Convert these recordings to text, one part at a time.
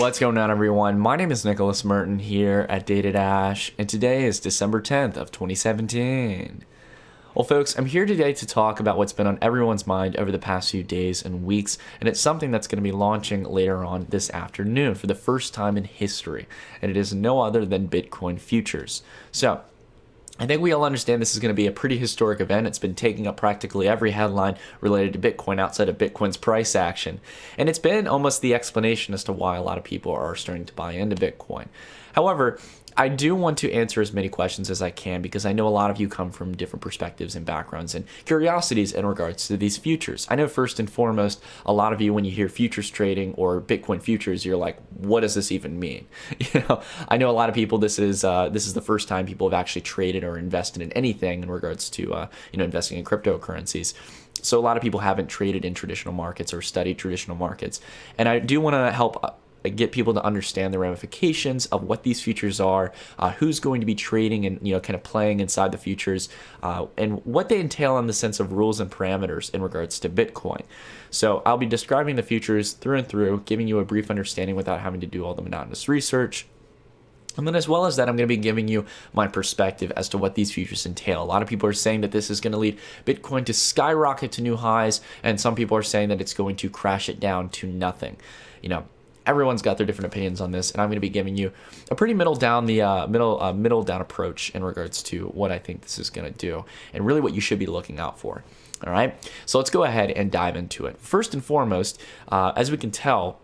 What's going on, everyone? My name is Nicholas Merton here at Data Dash, and today is December 10th of 2017. Well, folks, I'm here today to talk about what's been on everyone's mind over the past few days and weeks, and it's something that's going to be launching later on this afternoon for the first time in history, and it is no other than Bitcoin futures. So, I think we all understand this is going to be a pretty historic event. It's been taking up practically every headline related to Bitcoin outside of Bitcoin's price action. And it's been almost the explanation as to why a lot of people are starting to buy into Bitcoin. However, I do want to answer as many questions as I can because I know a lot of you come from different perspectives and backgrounds and curiosities in regards to these futures. I know first and foremost, a lot of you, when you hear futures trading or Bitcoin futures, you're like, what does this even mean? I know a lot of people, this is the first time people have actually traded or invested in anything in regards to investing in cryptocurrencies. So a lot of people haven't traded in traditional markets or studied traditional markets. And I do want to help get people to understand the ramifications of what these futures are, who's going to be trading and kind of playing inside the futures, and what they entail in the sense of rules and parameters in regards to Bitcoin. So I'll be describing the futures through and through, giving you a brief understanding without having to do all the monotonous research. And then as well as that, I'm going to be giving you my perspective as to what these futures entail. A lot of people are saying that this is going to lead Bitcoin to skyrocket to new highs, and some people are saying that it's going to crash it down to nothing. Everyone's got their different opinions on this, and I'm going to be giving you a pretty middle down approach in regards to what I think this is going to do and really what you should be looking out for. All right, so let's go ahead and dive into it. First and foremost, as we can tell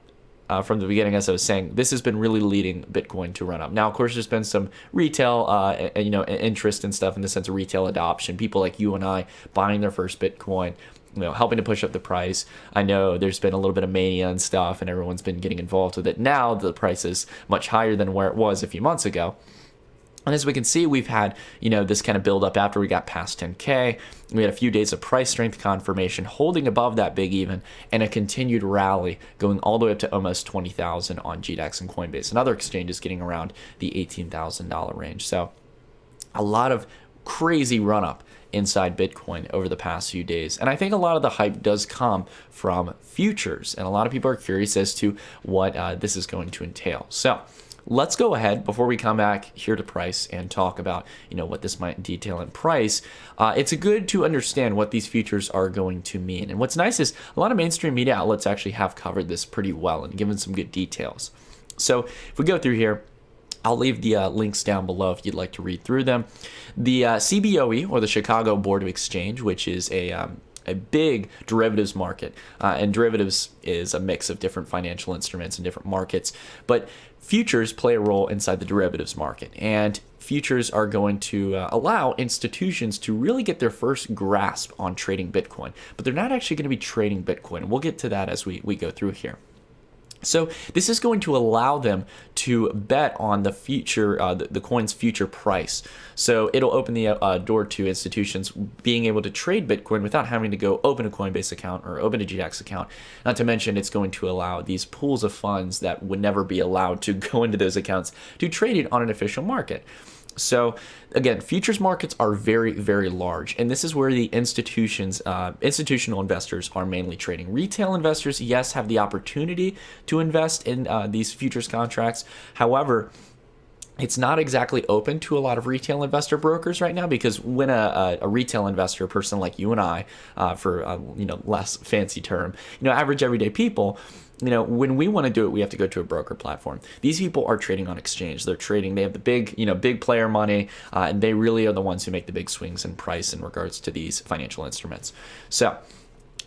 from the beginning, as I was saying, this has been really leading Bitcoin to run up. Now, of course, there's been some retail, interest and stuff in the sense of retail adoption. People like you and I buying their first Bitcoin, helping to push up the price. I know there's been a little bit of mania and stuff, and everyone's been getting involved with it. Now the price is much higher than where it was a few months ago. And as we can see, we've had, this kind of build up after we got past 10K. We had a few days of price strength confirmation holding above that big even, and a continued rally going all the way up to almost 20,000 on GDAX and Coinbase. And other exchanges getting around the $18,000 range. So a lot of crazy run up inside Bitcoin over the past few days. And I think a lot of the hype does come from futures. And a lot of people are curious as to what this is going to entail. So let's go ahead before we come back here to price and talk about what this might detail in price. It's good to understand what these futures are going to mean. And what's nice is a lot of mainstream media outlets actually have covered this pretty well and given some good details. So if we go through here, I'll leave the links down below if you'd like to read through them. The CBOE, or the Chicago Board of Exchange, which is a big derivatives market, and derivatives is a mix of different financial instruments and different markets, but futures play a role inside the derivatives market, and futures are going to allow institutions to really get their first grasp on trading Bitcoin, but they're not actually going to be trading Bitcoin, and we'll get to that as we go through here. So this is going to allow them to bet on the future, the coin's future price. So it'll open the door to institutions being able to trade Bitcoin without having to go open a Coinbase account or open a GDAX account. Not to mention, it's going to allow these pools of funds that would never be allowed to go into those accounts to trade it on an official market. So again, futures markets are very, very large, and this is where the institutional investors are mainly trading. Retail investors, yes, have the opportunity to invest in these futures contracts. However, it's not exactly open to a lot of retail investor brokers right now, because when a retail investor, a person like you and I, for less fancy term, average everyday people, when we want to do it, we have to go to a broker platform. These people are trading on exchange. They're trading. They have the big player money, and they really are the ones who make the big swings in price in regards to these financial instruments. So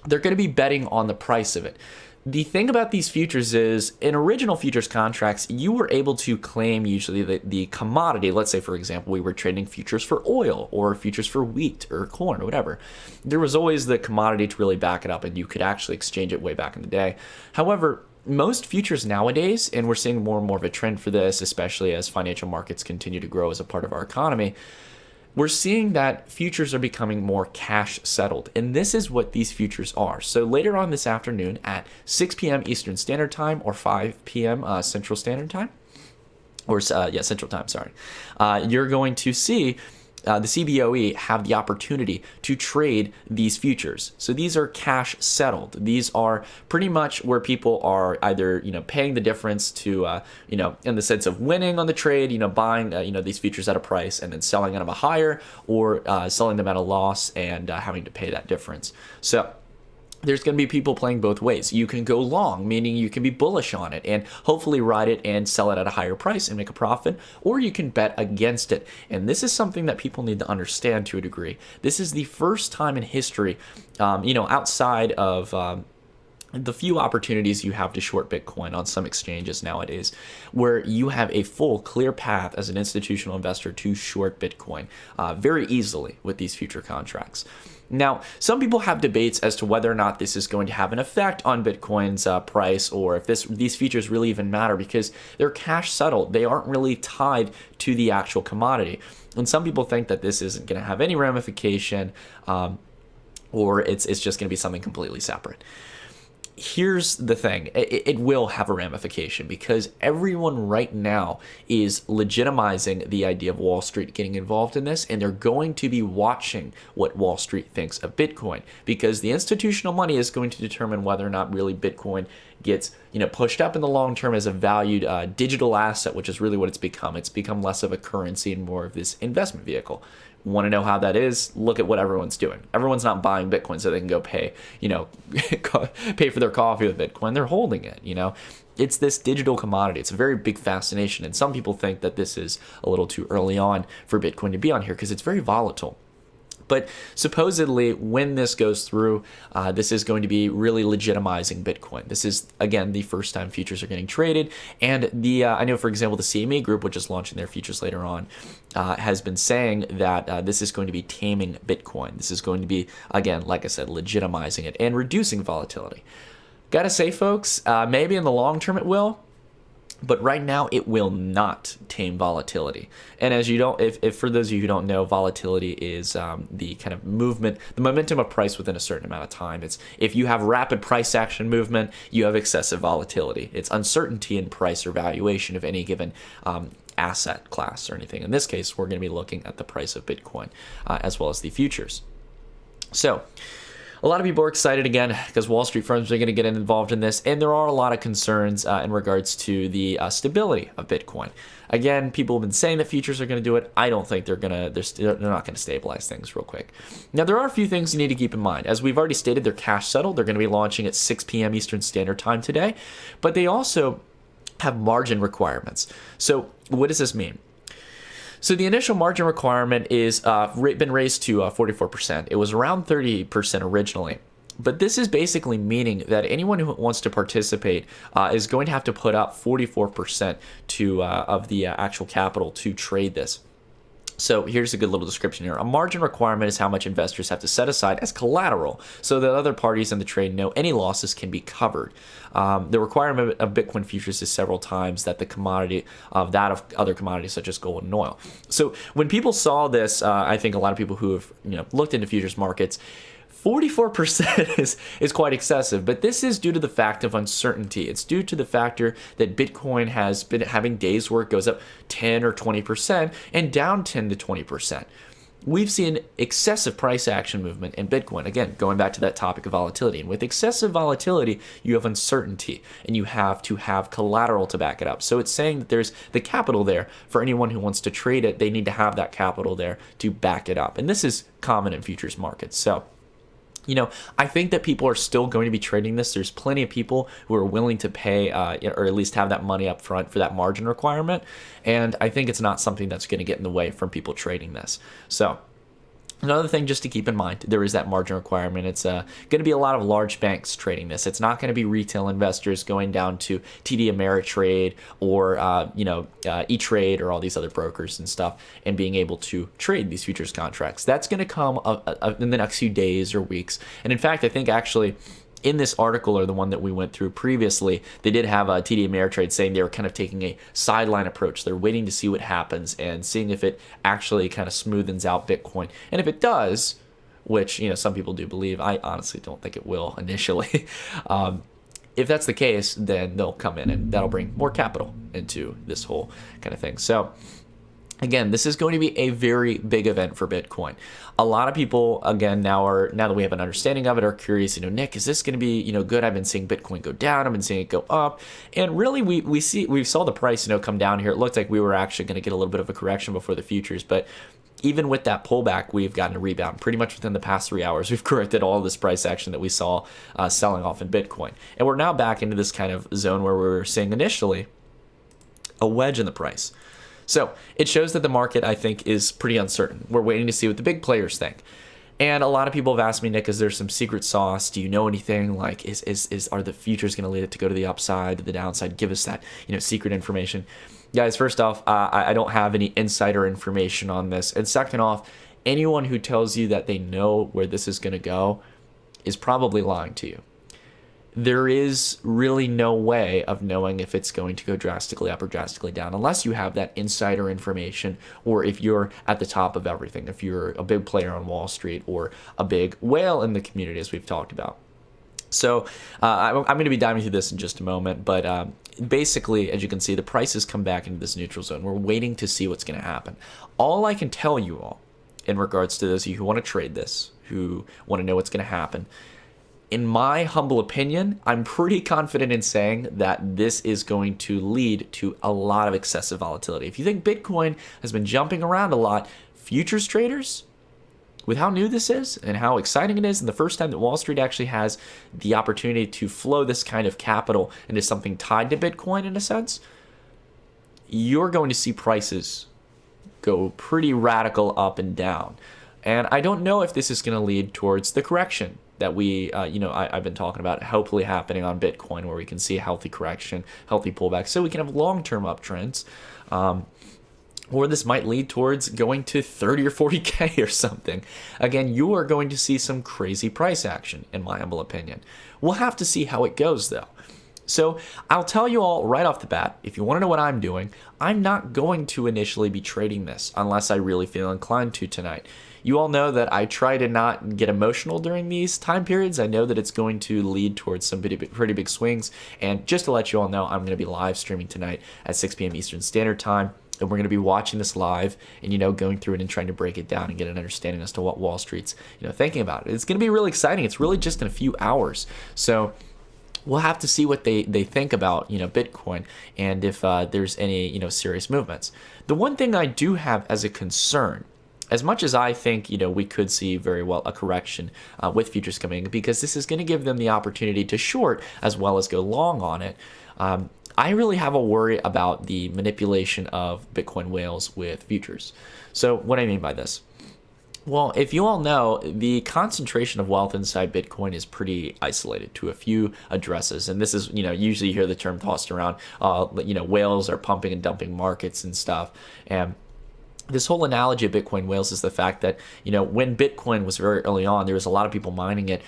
they're going to be betting on the price of it. The thing about these futures is, in original futures contracts, you were able to claim usually the commodity. Let's say, for example, we were trading futures for oil or futures for wheat or corn or whatever. There was always the commodity to really back it up, and you could actually exchange it way back in the day. However, most futures nowadays, and we're seeing more and more of a trend for this, especially as financial markets continue to grow as a part of our economy, we're seeing that futures are becoming more cash settled, and this is what these futures are. So later on this afternoon at 6 p.m. Eastern Standard Time or 5 p.m. Central Standard Time, or Central Time, sorry, you're going to see the CBOE have the opportunity to trade these futures. So these are cash settled. These are pretty much where people are either, paying the difference to, in the sense of winning on the trade, buying, these futures at a price and then selling them at a higher, or selling them at a loss and having to pay that difference. So there's going to be people playing both ways. You can go long, meaning you can be bullish on it and hopefully ride it and sell it at a higher price and make a profit, or you can bet against it. And this is something that people need to understand to a degree. This is the first time in history, outside of the few opportunities you have to short Bitcoin on some exchanges nowadays, where you have a full, clear path as an institutional investor to short Bitcoin very easily with these future contracts. Now, some people have debates as to whether or not this is going to have an effect on Bitcoin's price, or if these features really even matter, because they're cash settled. They aren't really tied to the actual commodity. And some people think that this isn't going to have any ramification, or it's just going to be something completely separate. Here's the thing, it will have a ramification, because everyone right now is legitimizing the idea of Wall Street getting involved in this, and they're going to be watching what Wall Street thinks of Bitcoin, because the institutional money is going to determine whether or not really Bitcoin gets pushed up in the long term as a valued digital asset, which is really what it's become. It's become less of a currency and more of this investment vehicle. Want to know how that is? Look at what everyone's doing. Everyone's not buying Bitcoin so they can go pay, pay for their coffee with Bitcoin. They're holding it, It's this digital commodity. It's a very big fascination. And some people think that this is a little too early on for Bitcoin to be on here because it's very volatile. But supposedly, when this goes through, this is going to be really legitimizing Bitcoin. This is, again, the first time futures are getting traded. And I know, for example, the CME Group, which is launching their futures later on, has been saying that this is going to be taming Bitcoin. This is going to be, again, like I said, legitimizing it and reducing volatility. Gotta say, folks, maybe in the long term it will. But right now, it will not tame volatility. And as if for those of you who don't know, volatility is the kind of movement, the momentum of price within a certain amount of time. It's if you have rapid price action movement, you have excessive volatility. It's uncertainty in price or valuation of any given asset class or anything. In this case, we're going to be looking at the price of Bitcoin as well as the futures. So, a lot of people are excited again because Wall Street firms are going to get involved in this, and there are a lot of concerns in regards to the stability of Bitcoin. Again, people have been saying that futures are going to do it. I don't think they're not going to stabilize things real quick. Now, there are a few things you need to keep in mind. As we've already stated, they're cash settled. They're going to be launching at 6 p.m. Eastern Standard Time today, but they also have margin requirements. So, what does this mean? So the initial margin requirement is been raised to 44%. It was around 30% originally. But this is basically meaning that anyone who wants to participate is going to have to put up 44% of the actual capital to trade this. So here's a good little description here. A margin requirement is how much investors have to set aside as collateral so that other parties in the trade know any losses can be covered. The requirement of Bitcoin futures is several times that the commodity of that of other commodities such as gold and oil. So when people saw this, I think a lot of people who have looked into futures markets, 44% is quite excessive, but this is due to the fact of uncertainty. It's due to the factor that Bitcoin has been having days where it goes up 10 or 20% and down 10 to 20%. We've seen excessive price action movement in Bitcoin. Again, going back to that topic of volatility. And with excessive volatility, you have uncertainty and you have to have collateral to back it up. So it's saying that there's the capital there for anyone who wants to trade it. They need to have that capital there to back it up. And this is common in futures markets. So I think that people are still going to be trading this. There's plenty of people who are willing to pay or at least have that money up front for that margin requirement. And I think it's not something that's going to get in the way from people trading this. So another thing just to keep in mind, there is that margin requirement. It's going to be a lot of large banks trading this. It's not going to be retail investors going down to TD Ameritrade or E-Trade or all these other brokers and stuff and being able to trade these futures contracts. That's going to come in the next few days or weeks. And in fact, I think actually in this article or the one that we went through previously, they did have TD Ameritrade saying they were kind of taking a sideline approach. They're waiting to see what happens and seeing if it actually kind of smoothens out Bitcoin. And if it does, which some people do believe, I honestly don't think it will initially. If that's the case, then they'll come in and that'll bring more capital into this whole kind of thing. So Again, this is going to be a very big event for Bitcoin. A lot of people, again, now that we have an understanding of it, are curious. Nick, is this going to be good? I've been seeing Bitcoin go down. I've been seeing it go up, and really, we saw the price come down here. It looked like we were actually going to get a little bit of a correction before the futures, but even with that pullback, we've gotten a rebound pretty much within the past 3 hours. We've corrected all of this price action that we saw selling off in Bitcoin, and we're now back into this kind of zone where we were seeing initially a wedge in the price. So it shows that the market, I think, is pretty uncertain. We're waiting to see what the big players think. And a lot of people have asked me, Nick, is there some secret sauce? Do you know anything? Like, are the futures going to lead it to go to the upside, to the downside? Give us that, secret information. Guys, first off, I don't have any insider information on this. And second off, anyone who tells you that they know where this is going to go is probably lying to you. There is really no way of knowing if it's going to go drastically up or drastically down unless you have that insider information, or if you're at the top of everything, if you're a big player on Wall Street or a big whale in the community, as we've talked about. So I'm going to be diving through this in just a moment, but basically, as you can see, the prices come back into this neutral zone. We're waiting to see what's going to happen. All I can tell you all in regards to those of you who want to trade this, who want to know what's going to happen, in my humble opinion, I'm pretty confident in saying that this is going to lead to a lot of excessive volatility. If you think Bitcoin has been jumping around a lot, futures traders, with how new this is and how exciting it is, and the first time that Wall Street actually has the opportunity to flow this kind of capital into something tied to Bitcoin in a sense, you're going to see prices go pretty radical up and down. And I don't know if this is going to lead towards the correction that I've been talking about hopefully happening on Bitcoin, where we can see a healthy correction, healthy pullback, so we can have long-term uptrends. Or this might lead towards going to 30 or 40K or something. Again, you are going to see some crazy price action, in my humble opinion. We'll have to see how it goes, though. So I'll tell you all right off the bat, if you want to know what I'm doing, I'm not going to initially be trading this unless I really feel inclined to tonight. You all know that I try to not get emotional during these time periods. I know that it's going to lead towards some pretty big swings. And just to let you all know, I'm going to be live streaming tonight at 6 p.m. Eastern Standard Time. And we're going to be watching this live and, going through it and trying to break it down and get an understanding as to what Wall Street's, thinking about it. It's going to be really exciting. It's really just in a few hours. So we'll have to see what they think about, Bitcoin, and if there's any, serious movements. The one thing I do have as a concern, as much as I think, we could see very well a correction with futures coming, because this is going to give them the opportunity to short as well as go long on it. I really have a worry about the manipulation of Bitcoin whales with futures. So what do I mean by this? Well, if you all know, the concentration of wealth inside Bitcoin is pretty isolated to a few addresses. And this is, usually you hear the term tossed around, whales are pumping and dumping markets and stuff. And this whole analogy of Bitcoin whales is the fact that, when Bitcoin was very early on, there was a lot of people mining it,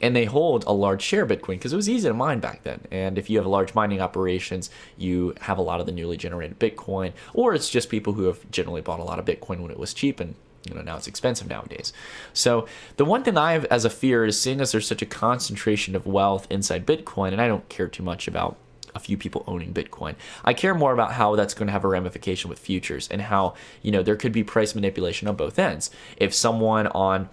and they hold a large share of Bitcoin because it was easy to mine back then. And if you have large mining operations, you have a lot of the newly generated Bitcoin, or it's just people who have generally bought a lot of Bitcoin when it was cheap, and now it's expensive nowadays. So the one thing I have as a fear is, seeing as there's such a concentration of wealth inside Bitcoin, and I don't care too much about a few people owning Bitcoin. I care more about how that's going to have a ramification with futures, and how, there could be price manipulation on both ends. If someone on,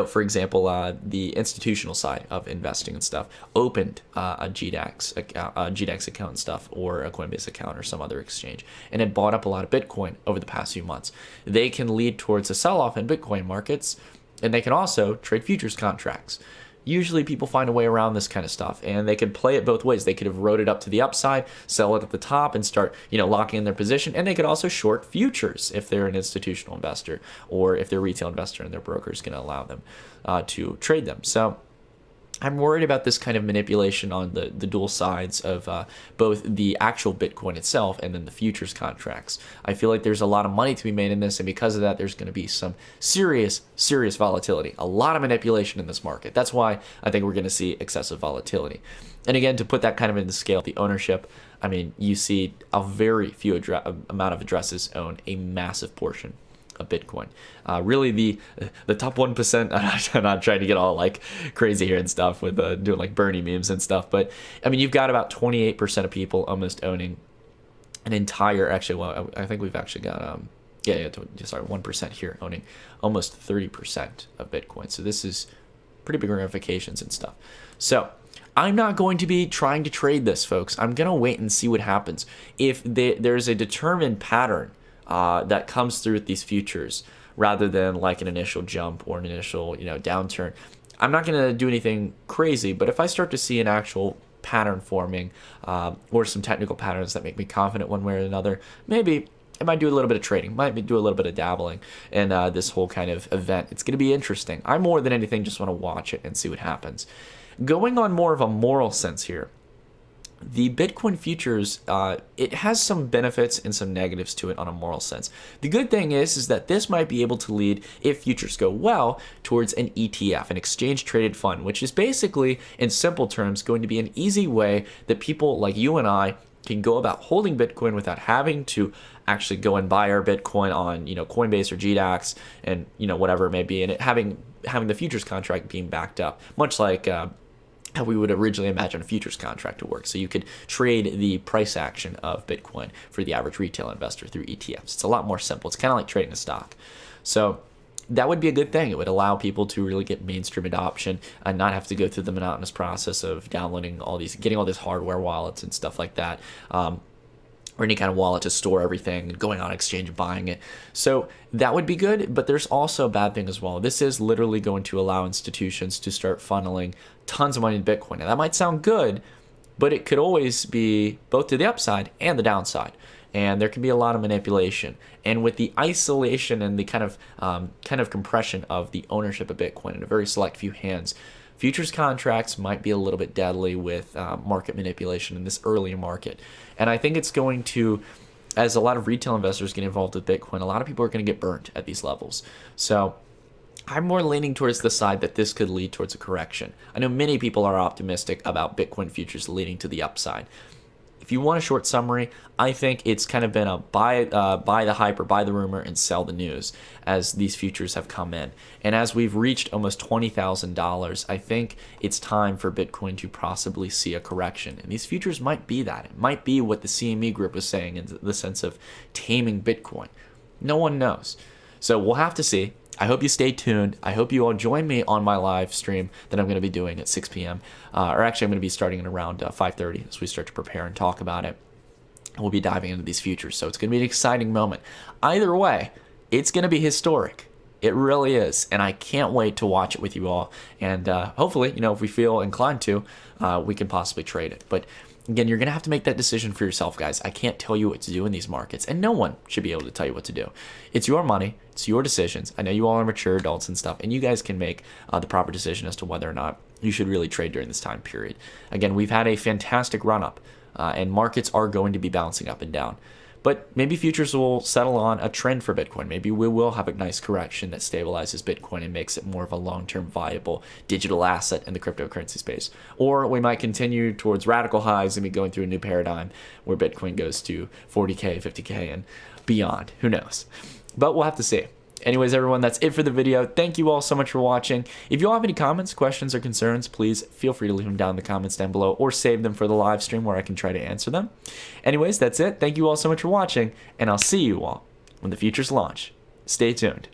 for example, the institutional side of investing and stuff opened a GDAX account and stuff, or a Coinbase account or some other exchange, and had bought up a lot of Bitcoin over the past few months, they can lead towards a sell-off in Bitcoin markets, and they can also trade futures contracts. Usually people find a way around this kind of stuff, and they could play it both ways. They could have rode it up to the upside, sell it at the top, and start, locking in their position. And they could also short futures if they're an institutional investor, or if they're a retail investor and their broker is going to allow them to trade them. So I'm worried about this kind of manipulation on the dual sides of both the actual Bitcoin itself and then the futures contracts. I feel like there's a lot of money to be made in this, and because of that, there's going to be some serious volatility, a lot of manipulation in this market. That's why I think we're going to see excessive volatility. And again, to put that kind of in the scale, the ownership, you see a very few amount of addresses own a massive portion of Bitcoin. Really the top 1%, I'm not trying to get all like crazy here and stuff with doing like Bernie memes and stuff, but you've got about 28% of people almost owning an entire, actually, well, I think we've actually got, sorry, 1% here owning almost 30% of Bitcoin. So this is pretty big ramifications and stuff. So I'm not going to be trying to trade this, folks. I'm going to wait and see what happens. If there's a determined pattern that comes through with these futures, rather than like an initial jump or an initial, downturn, I'm not going to do anything crazy. But if I start to see an actual pattern forming or some technical patterns that make me confident one way or another, maybe I might do a little bit of trading, might do a little bit of dabbling in this whole kind of event. It's going to be interesting. I more than anything just want to watch it and see what happens. Going on more of a moral sense here, the Bitcoin futures, it has some benefits and some negatives to it on a moral sense. The good thing is that this might be able to lead, if futures go well, towards an ETF, an exchange traded fund, which is basically, in simple terms, going to be an easy way that people like you and I can go about holding Bitcoin without having to actually go and buy our Bitcoin on, Coinbase or GDAX and, whatever it may be, and it having the futures contract being backed up, much like how we would originally imagine a futures contract to work. So you could trade the price action of Bitcoin for the average retail investor through ETFs. It's a lot more simple. It's kind of like trading a stock. So that would be a good thing. It would allow people to really get mainstream adoption and not have to go through the monotonous process of downloading getting all these hardware wallets and stuff like that. Or any kind of wallet to store everything and going on exchange and buying it. So that would be good, but there's also a bad thing as well. This is literally going to allow institutions to start funneling tons of money into Bitcoin. Now that might sound good, but it could always be both to the upside and the downside. And there can be a lot of manipulation. And with the isolation and the kind of compression of the ownership of Bitcoin in a very select few hands, futures contracts might be a little bit deadly with market manipulation in this earlier market. And I think it's going to, as a lot of retail investors get involved with Bitcoin, a lot of people are going to get burnt at these levels. So I'm more leaning towards the side that this could lead towards a correction. I know many people are optimistic about Bitcoin futures leading to the upside. If you want a short summary, I think it's kind of been a buy the hype or buy the rumor and sell the news as these futures have come in. And as we've reached almost $20,000, I think it's time for Bitcoin to possibly see a correction. And these futures might be that. It might be what the CME group was saying in the sense of taming Bitcoin. No one knows. So we'll have to see. I hope you stay tuned. I hope you all join me on my live stream that I'm going to be doing at 6 p.m. Or actually, I'm going to be starting at around 5:30 as we start to prepare and talk about it. We'll be diving into these futures, so it's going to be an exciting moment. Either way, it's going to be historic. It really is, and I can't wait to watch it with you all. And hopefully, if we feel inclined to, we can possibly trade it. But again, you're going to have to make that decision for yourself, guys. I can't tell you what to do in these markets, and no one should be able to tell you what to do. It's your money. It's your decisions. I know you all are mature adults and stuff, and you guys can make the proper decision as to whether or not you should really trade during this time period. Again, we've had a fantastic run-up, and markets are going to be bouncing up and down. But maybe futures will settle on a trend for Bitcoin. Maybe we will have a nice correction that stabilizes Bitcoin and makes it more of a long-term viable digital asset in the cryptocurrency space. Or we might continue towards radical highs and be going through a new paradigm where Bitcoin goes to 40K, 50K, and beyond. Who knows? But we'll have to see. Anyways, everyone, that's it for the video. Thank you all so much for watching. If you all have any comments, questions, or concerns, please feel free to leave them down in the comments down below or save them for the live stream where I can try to answer them. Anyways, that's it. Thank you all so much for watching, and I'll see you all when the futures launch. Stay tuned.